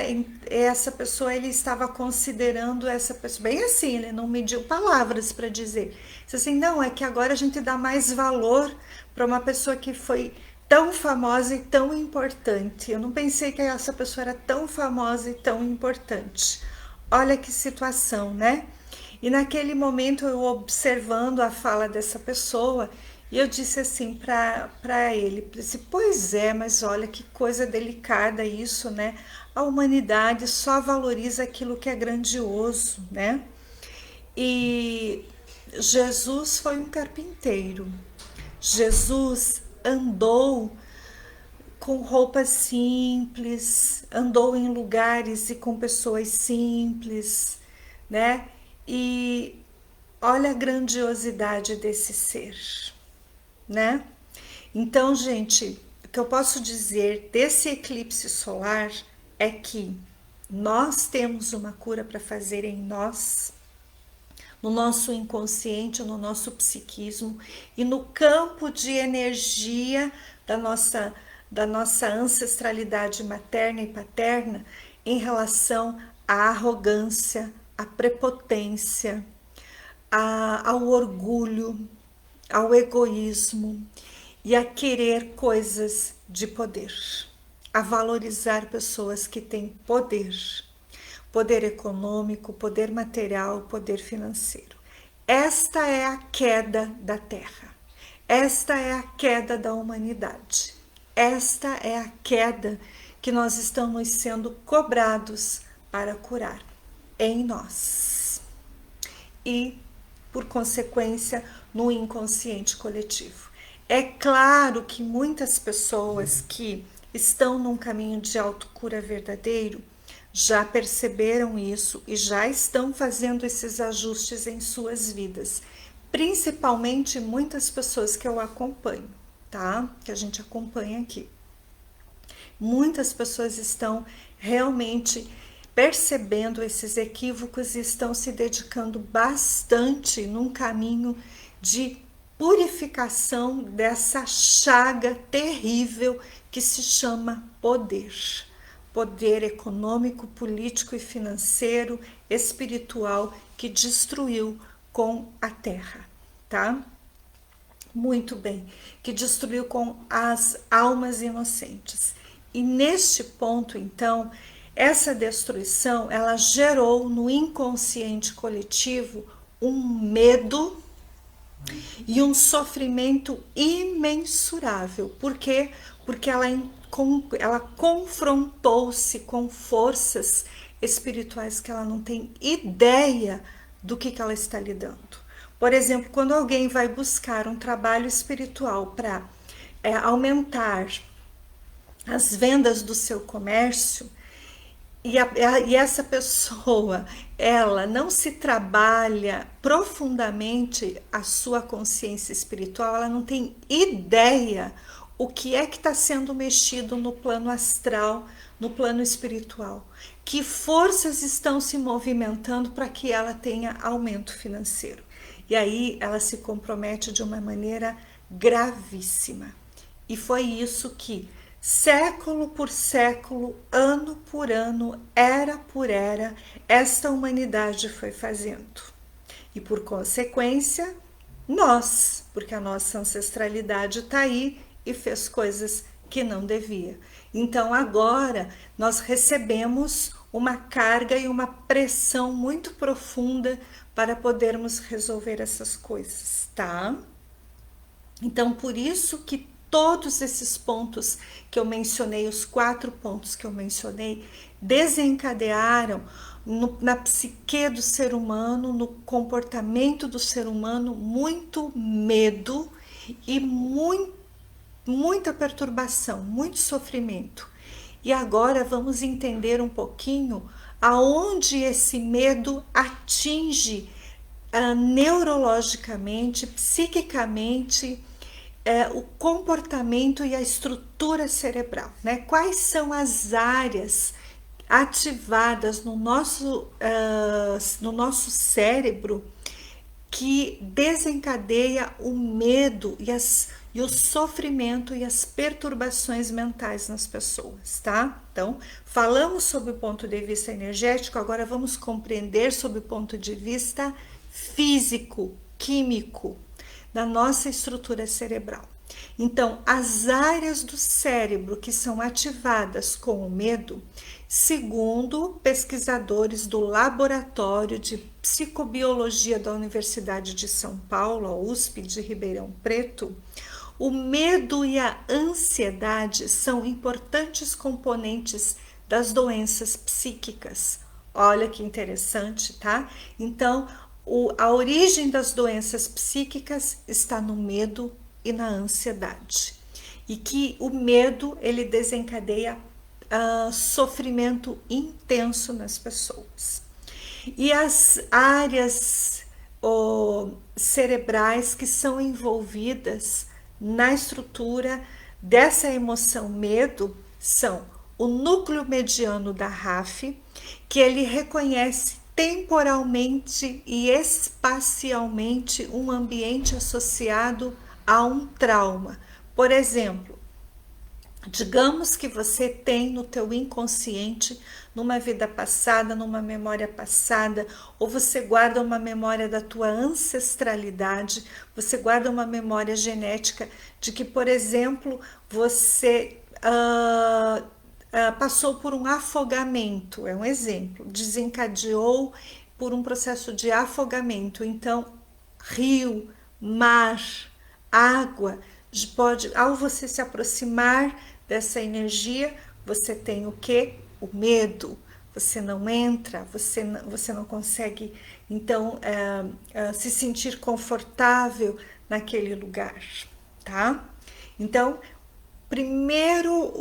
essa pessoa ele estava considerando essa pessoa bem assim, ele não mediu palavras para dizer. Disse assim, não, é que agora a gente dá mais valor para uma pessoa que foi tão famosa e tão importante. Eu não pensei que essa pessoa era tão famosa e tão importante. Olha que situação, né? E naquele momento eu observando a fala dessa pessoa, e eu disse assim para ele, disse, pois é, mas olha que coisa delicada isso, né? A humanidade só valoriza aquilo que é grandioso, né? E Jesus foi um carpinteiro. Jesus andou com roupas simples, andou em lugares e com pessoas simples, né? E olha a grandiosidade desse ser, né? Então, gente, o que eu posso dizer desse eclipse solar é que nós temos uma cura para fazer em nós, no nosso inconsciente, no nosso psiquismo e no campo de energia da nossa ancestralidade materna e paterna em relação à arrogância, à prepotência, ao orgulho, ao egoísmo e a querer coisas de poder, a valorizar pessoas que têm poder. Poder econômico, poder material, poder financeiro. Esta é a queda da Terra. Esta é a queda da humanidade. Esta é a queda que nós estamos sendo cobrados para curar em nós. E, por consequência, no inconsciente coletivo. É claro que muitas pessoas que estão num caminho de autocura verdadeiro já perceberam isso e já estão fazendo esses ajustes em suas vidas, principalmente muitas pessoas que eu acompanho, tá? Que a gente acompanha aqui. Muitas pessoas estão realmente percebendo esses equívocos e estão se dedicando bastante num caminho de purificação dessa chaga terrível que se chama poder. Poder econômico, político e financeiro, espiritual, que destruiu com a terra, tá? Muito bem, que destruiu com as almas inocentes. E neste ponto, então, essa destruição, ela gerou no inconsciente coletivo um medo e um sofrimento imensurável. Por quê? Porque ela confrontou-se com forças espirituais que ela não tem ideia do que ela está lidando. Por exemplo, quando alguém vai buscar um trabalho espiritual para aumentar as vendas do seu comércio, e essa pessoa, ela não se trabalha profundamente a sua consciência espiritual, ela não tem ideia o que é que está sendo mexido no plano astral, no plano espiritual. Que forças estão se movimentando para que ela tenha aumento financeiro. E aí ela se compromete de uma maneira gravíssima. E foi isso que século por século, ano por ano, era por era, esta humanidade foi fazendo. E por consequência, nós, porque a nossa ancestralidade está aí e fez coisas que não devia. Então agora nós recebemos uma carga e uma pressão muito profunda para podermos resolver essas coisas, tá? Então por isso que todos esses pontos que eu mencionei, os 4 pontos que eu mencionei, desencadearam na psique do ser humano, no comportamento do ser humano, muito medo e muita perturbação, muito sofrimento. E agora vamos entender um pouquinho aonde esse medo atinge neurologicamente, psiquicamente, o comportamento e a estrutura cerebral, né? Quais são as áreas ativadas no nosso cérebro que desencadeia o medo e o sofrimento e as perturbações mentais nas pessoas, tá? Então, falamos sobre o ponto de vista energético, agora vamos compreender sobre o ponto de vista físico, químico, da nossa estrutura cerebral. Então, as áreas do cérebro que são ativadas com o medo, segundo pesquisadores do Laboratório de Psicobiologia da Universidade de São Paulo, a USP de Ribeirão Preto, o medo e a ansiedade são importantes componentes das doenças psíquicas. Olha que interessante, tá? Então, a origem das doenças psíquicas está no medo e na ansiedade. E que o medo, ele desencadeia sofrimento intenso nas pessoas. E as áreas cerebrais que são envolvidas na estrutura dessa emoção medo são o núcleo mediano da RAF, que ele reconhece temporalmente e espacialmente um ambiente associado a um trauma. Por exemplo, digamos que você tem no teu inconsciente, numa vida passada, numa memória passada, ou você guarda uma memória da tua ancestralidade, você guarda uma memória genética de que, por exemplo, você passou por um afogamento, é um exemplo, desencadeou por um processo de afogamento. Então, rio, mar, água, pode, ao você se aproximar dessa energia, você tem o que? O medo. Você não entra, você não consegue, então, se sentir confortável naquele lugar, tá? Então, primeiro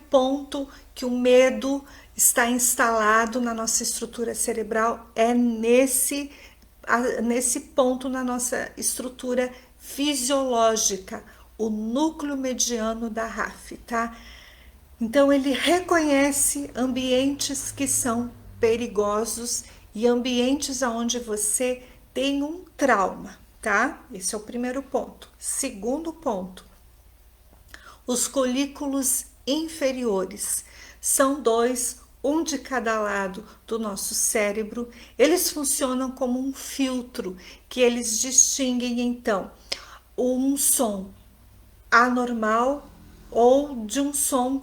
ponto que o medo está instalado na nossa estrutura cerebral é nesse ponto na nossa estrutura fisiológica, o núcleo mediano da RAF, tá? Então ele reconhece ambientes que são perigosos e ambientes onde você tem um trauma, tá? Esse é o primeiro ponto. Segundo ponto, os colículos inferiores são dois, um de cada lado do nosso cérebro. Eles funcionam como um filtro que eles distinguem então um som anormal ou de um som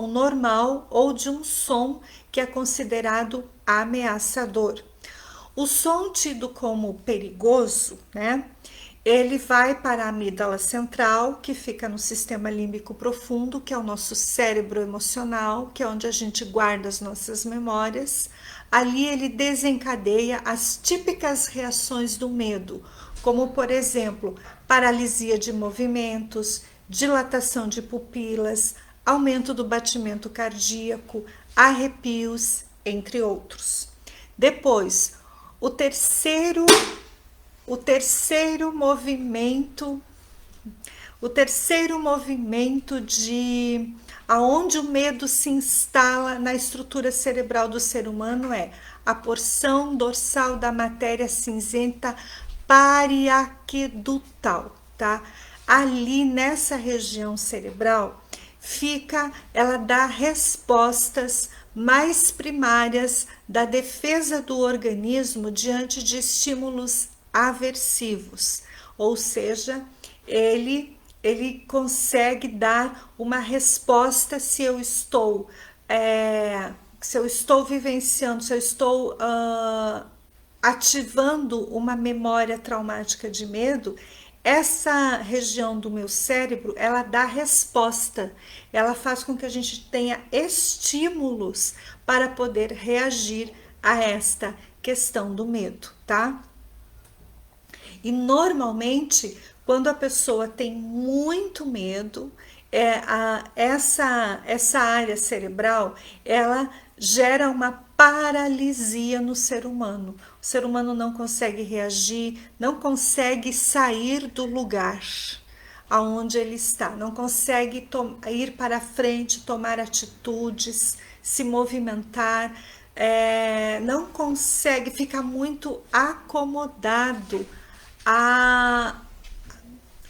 normal ou de um som que é considerado ameaçador. O som tido como perigoso, né? Ele vai para a amígdala central, que fica no sistema límbico profundo, que é o nosso cérebro emocional, que é onde a gente guarda as nossas memórias. Ali ele desencadeia as típicas reações do medo, como, por exemplo, paralisia de movimentos, dilatação de pupilas, aumento do batimento cardíaco, arrepios, entre outros. Depois, o terceiro movimento de aonde o medo se instala na estrutura cerebral do ser humano é a porção dorsal da matéria cinzenta pariaquedutal, tá? Ali nessa região cerebral ela dá respostas mais primárias da defesa do organismo diante de estímulos aversivos, ou seja, ele consegue dar uma resposta se eu estou vivenciando, se eu estou ativando uma memória traumática de medo. Essa região do meu cérebro, ela dá resposta, ela faz com que a gente tenha estímulos para poder reagir a esta questão do medo, tá? E normalmente, quando a pessoa tem muito medo, essa área cerebral, ela gera uma paralisia no ser humano. O ser humano não consegue reagir, não consegue sair do lugar aonde ele está, não consegue ir para frente, tomar atitudes, se movimentar, não consegue, fica muito acomodado a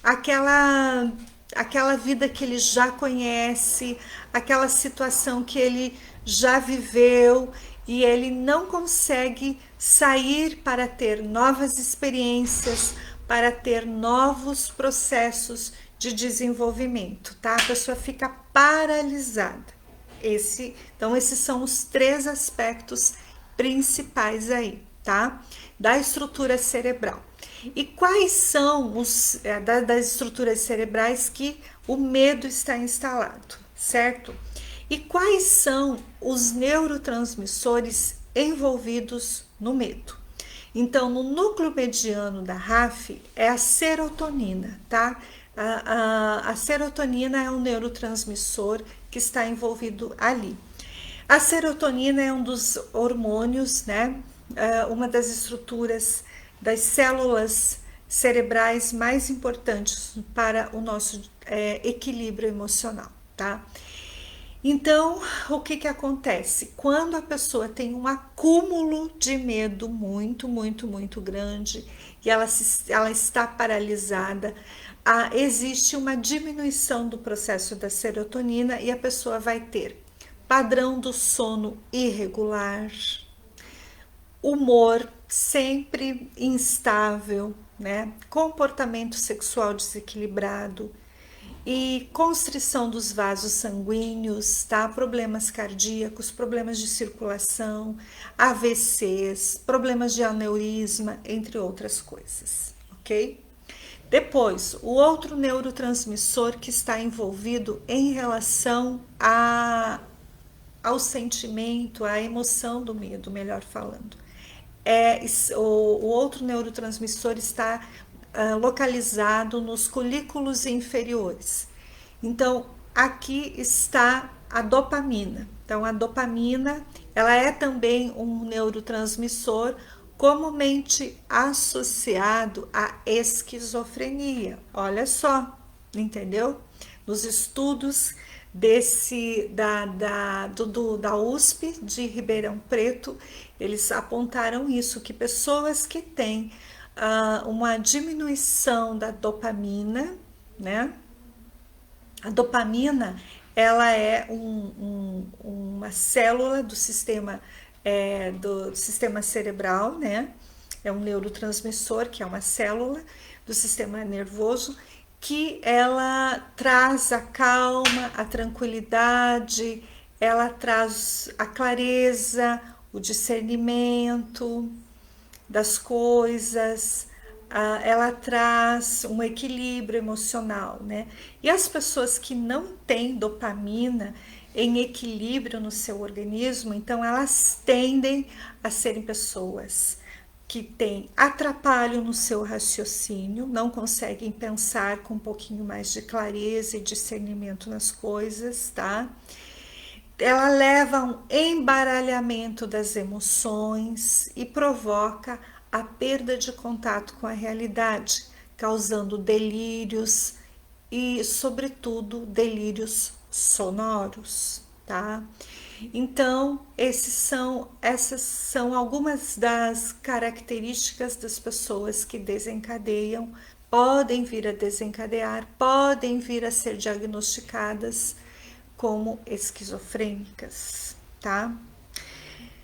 aquela aquela vida que ele já conhece, aquela situação que ele já viveu e ele não consegue sair para ter novas experiências, para ter novos processos de desenvolvimento, tá? A pessoa fica paralisada. Então esses são os três aspectos principais aí, tá? Da estrutura cerebral. E quais são das estruturas cerebrais que o medo está instalado, certo? E quais são os neurotransmissores envolvidos no medo? Então, no núcleo mediano da RAF é a serotonina, tá? A serotonina é um neurotransmissor que está envolvido ali. A serotonina é um dos hormônios, né? Uma das estruturas das células cerebrais mais importantes para o nosso equilíbrio emocional, tá? Então, o que acontece? Quando a pessoa tem um acúmulo de medo muito grande e ela está paralisada, existe uma diminuição do processo da serotonina e a pessoa vai ter padrão do sono irregular, humor sempre instável, né? Comportamento sexual desequilibrado e constrição dos vasos sanguíneos, tá? Problemas cardíacos, problemas de circulação, AVCs, problemas de aneurisma, entre outras coisas, ok? Depois, o outro neurotransmissor que está envolvido em relação ao sentimento, à emoção do medo, melhor falando. O outro neurotransmissor está localizado nos colículos inferiores. Então, aqui está a dopamina. Então, a dopamina, ela é também um neurotransmissor comumente associado à esquizofrenia. Olha só, entendeu? Nos estudos da USP de Ribeirão Preto, eles apontaram isso, que pessoas que têm uma diminuição da dopamina, né? A dopamina, ela é uma célula do sistema cerebral, né? É um neurotransmissor, que é uma célula do sistema nervoso, que ela traz a calma, a tranquilidade, ela traz a clareza, o discernimento das coisas, ela traz um equilíbrio emocional, né? E as pessoas que não têm dopamina em equilíbrio no seu organismo, então elas tendem a serem pessoas que têm atrapalho no seu raciocínio, não conseguem pensar com um pouquinho mais de clareza e discernimento nas coisas, tá? Ela leva a um embaralhamento das emoções e provoca a perda de contato com a realidade, causando delírios e, sobretudo, delírios sonoros, tá? Então, essas são algumas das características das pessoas que desencadeiam, podem vir a desencadear, podem vir a ser diagnosticadas como esquizofrênicas, tá?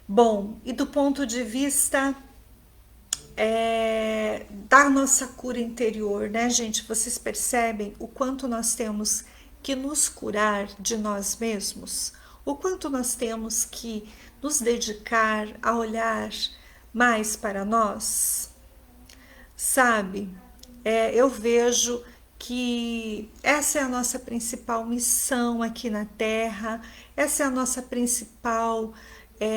Bom, e do ponto de vista da nossa cura interior, né, gente? Vocês percebem o quanto nós temos que nos curar de nós mesmos? O quanto nós temos que nos dedicar a olhar mais para nós? Sabe, eu vejo que essa é a nossa principal missão aqui na Terra, essa é a nossa principal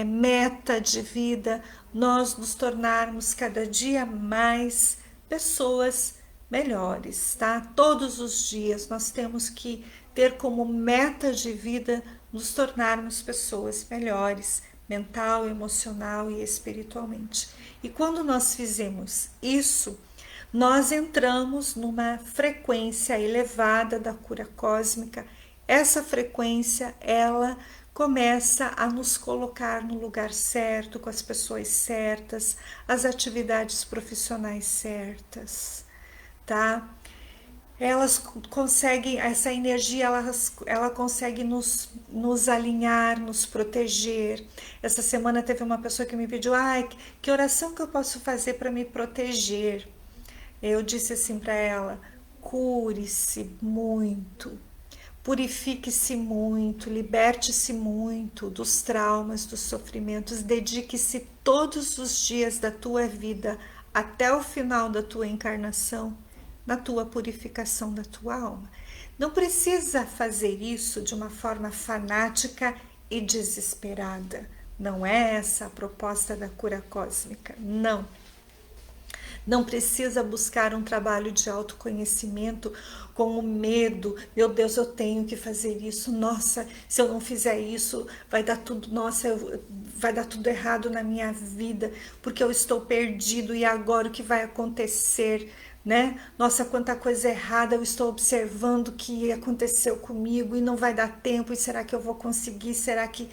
meta de vida, nós nos tornarmos cada dia mais pessoas melhores, tá? Todos os dias nós temos que ter como meta de vida nos tornarmos pessoas melhores, mental, emocional e espiritualmente. E quando nós fizemos isso, nós entramos numa frequência elevada da cura cósmica. Essa frequência, ela começa a nos colocar no lugar certo, com as pessoas certas, as atividades profissionais certas, tá? Elas conseguem, essa energia, ela consegue nos alinhar, nos proteger. Essa semana teve uma pessoa que me pediu, que oração que eu posso fazer para me proteger? Eu disse assim para ela, cure-se muito, purifique-se muito, liberte-se muito dos traumas, dos sofrimentos, dedique-se todos os dias da tua vida até o final da tua encarnação na tua purificação da tua alma. Não precisa fazer isso de uma forma fanática e desesperada. Não é essa a proposta da cura cósmica, não. Não precisa buscar um trabalho de autoconhecimento com o medo, meu Deus, eu tenho que fazer isso, nossa, se eu não fizer isso, vai dar tudo, nossa, vai dar tudo errado na minha vida, porque eu estou perdido e agora o que vai acontecer, né? Nossa, quanta coisa errada eu estou observando que aconteceu comigo e não vai dar tempo, e será que eu vou conseguir? Será que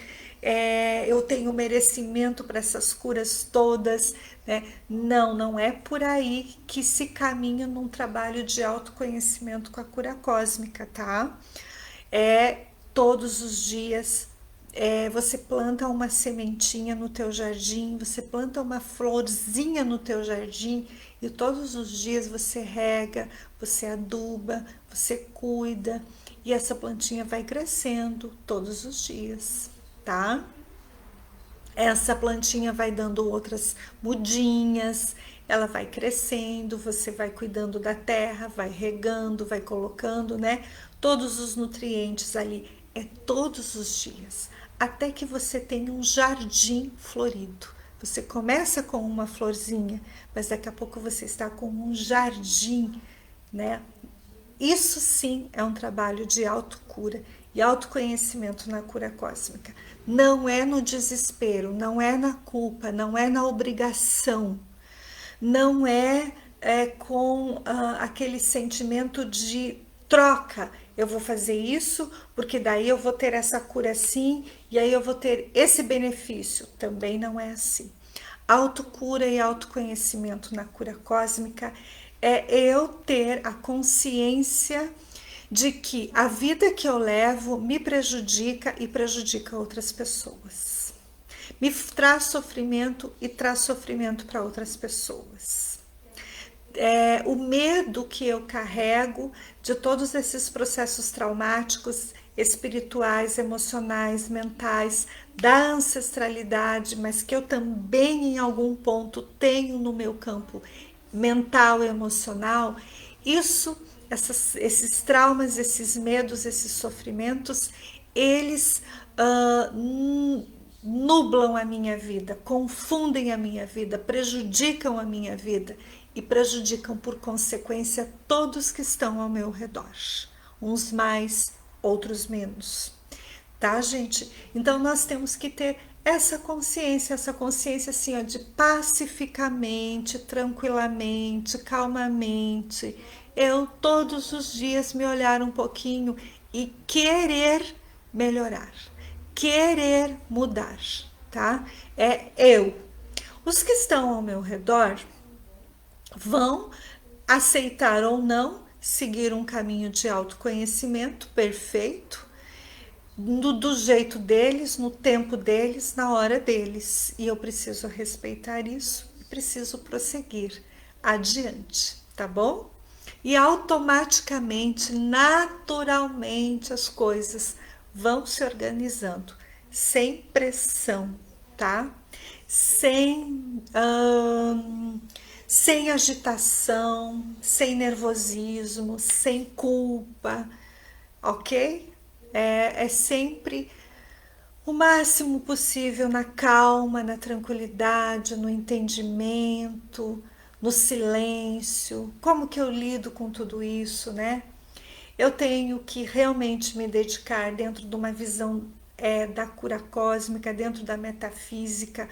eu tenho merecimento para essas curas todas, né? Não, não é por aí que se caminha num trabalho de autoconhecimento com a cura cósmica, tá? Todos os dias você planta uma sementinha no teu jardim, você planta uma florzinha no teu jardim e todos os dias você rega, você aduba, você cuida e essa plantinha vai crescendo todos os dias, tá? Essa plantinha vai dando outras mudinhas, ela vai crescendo, você vai cuidando da terra, vai regando, vai colocando, né? Todos os nutrientes ali, todos os dias, até que você tenha um jardim florido. Você começa com uma florzinha, mas daqui a pouco você está com um jardim, né? Isso sim é um trabalho de autocura e autoconhecimento na cura cósmica. Não é no desespero, não é na culpa, não é na obrigação, não com aquele sentimento de troca. Eu vou fazer isso porque daí eu vou ter essa cura assim e aí eu vou ter esse benefício. Também não é assim. Autocura e autoconhecimento na cura cósmica é eu ter a consciência de que a vida que eu levo me prejudica e prejudica outras pessoas. Me traz sofrimento e traz sofrimento para outras pessoas. O medo que eu carrego de todos esses processos traumáticos, espirituais, emocionais, mentais, da ancestralidade, mas que eu também em algum ponto tenho no meu campo mental e emocional, esses traumas, esses medos, esses sofrimentos, eles nublam a minha vida, confundem a minha vida, prejudicam a minha vida e prejudicam por consequência todos que estão ao meu redor, uns mais, outros menos, tá, gente? Então nós temos que ter essa consciência assim, ó, de pacificamente, tranquilamente, calmamente, eu todos os dias me olhar um pouquinho e querer melhorar, querer mudar, tá? É eu. Os que estão ao meu redor vão aceitar ou não seguir um caminho de autoconhecimento perfeito, do jeito deles, no tempo deles, na hora deles. E eu preciso respeitar isso e preciso prosseguir adiante, tá bom? E automaticamente, naturalmente, as coisas vão se organizando, sem pressão, tá? Sem agitação, sem nervosismo, sem culpa, ok? É sempre o máximo possível na calma, na tranquilidade, no entendimento, no silêncio. Como que eu lido com tudo isso, né? eu tenho que realmente me dedicar dentro de uma visão da cura cósmica, dentro da metafísica.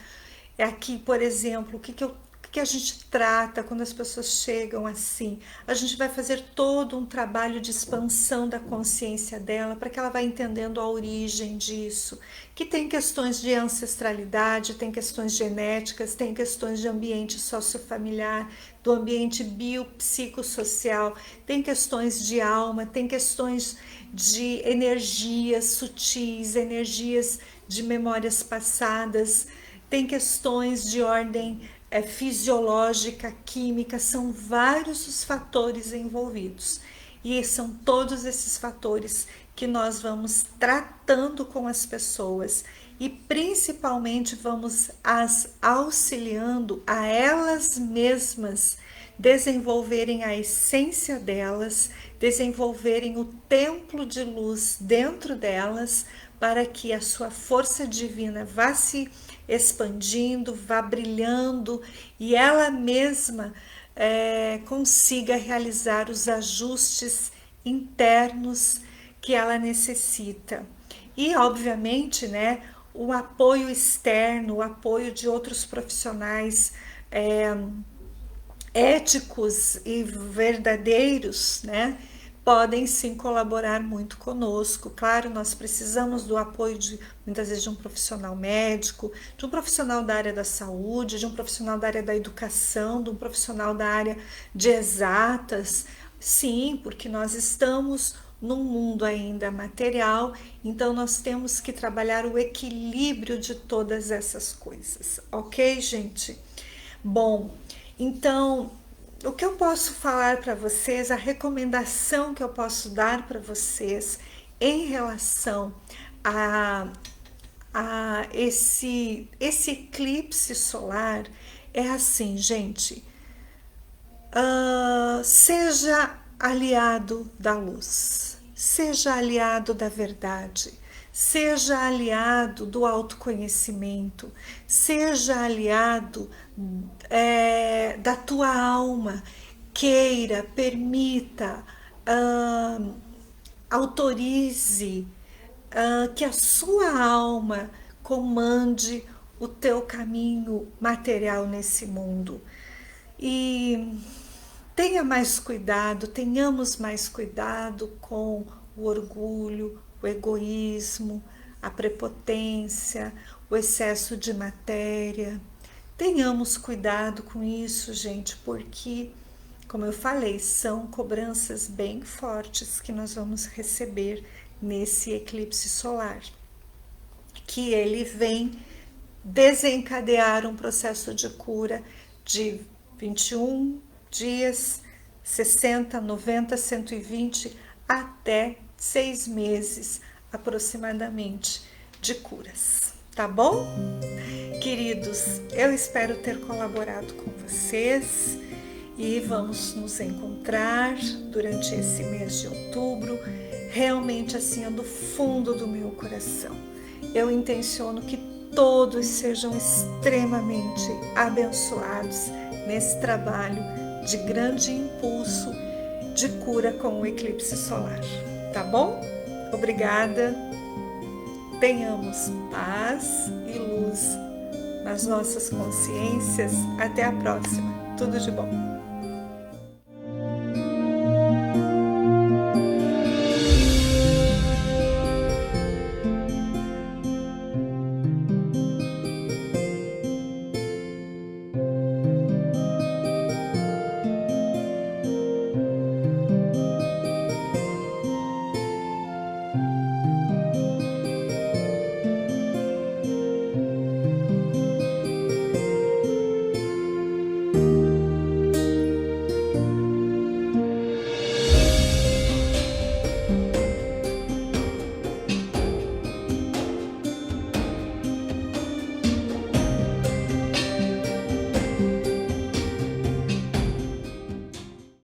É aqui, por exemplo, o que a gente trata quando as pessoas chegam assim? A gente vai fazer todo um trabalho de expansão da consciência dela para que ela vá entendendo a origem disso, que tem questões de ancestralidade, tem questões genéticas, tem questões de ambiente sociofamiliar, do ambiente biopsicossocial, tem questões de alma, tem questões de energias sutis, energias de memórias passadas, tem questões de ordem fisiológica, química, são vários os fatores envolvidos. E são todos esses fatores que nós vamos tratando com as pessoas e principalmente vamos as auxiliando a elas mesmas desenvolverem a essência delas, desenvolverem o templo de luz dentro delas, para que a sua força divina vá se expandindo, vá brilhando e ela mesma consiga realizar os ajustes internos que ela necessita. E, obviamente, né, o apoio externo, o apoio de outros profissionais éticos e verdadeiros, né, podem sim colaborar muito conosco. Claro, nós precisamos do apoio de muitas vezes de um profissional médico, de um profissional da área da saúde, de um profissional da área da educação, de um profissional da área de exatas. Sim, porque nós estamos num mundo ainda material, então nós temos que trabalhar o equilíbrio de todas essas coisas, ok, gente? Bom, então o que eu posso falar para vocês, a recomendação que eu posso dar para vocês em relação a esse eclipse solar é assim, gente. Seja aliado da luz, seja aliado da verdade, seja aliado do autoconhecimento, seja aliado da tua alma, queira, permita, autorize que a sua alma comande o teu caminho material nesse mundo. E tenha mais cuidado, tenhamos mais cuidado com o orgulho, o egoísmo, a prepotência, o excesso de matéria. Tenhamos cuidado com isso, gente, porque, como eu falei, são cobranças bem fortes que nós vamos receber nesse eclipse solar, que ele vem desencadear um processo de cura de 21 dias, 60, 90, 120 até 6 meses aproximadamente de curas, tá bom? Queridos, eu espero ter colaborado com vocês e vamos nos encontrar durante esse mês de outubro, realmente assim, do fundo do meu coração. Eu intenciono que todos sejam extremamente abençoados nesse trabalho de grande impulso de cura com o eclipse solar, tá bom? Obrigada, tenhamos paz e luz nas nossas consciências. Até a próxima, tudo de bom.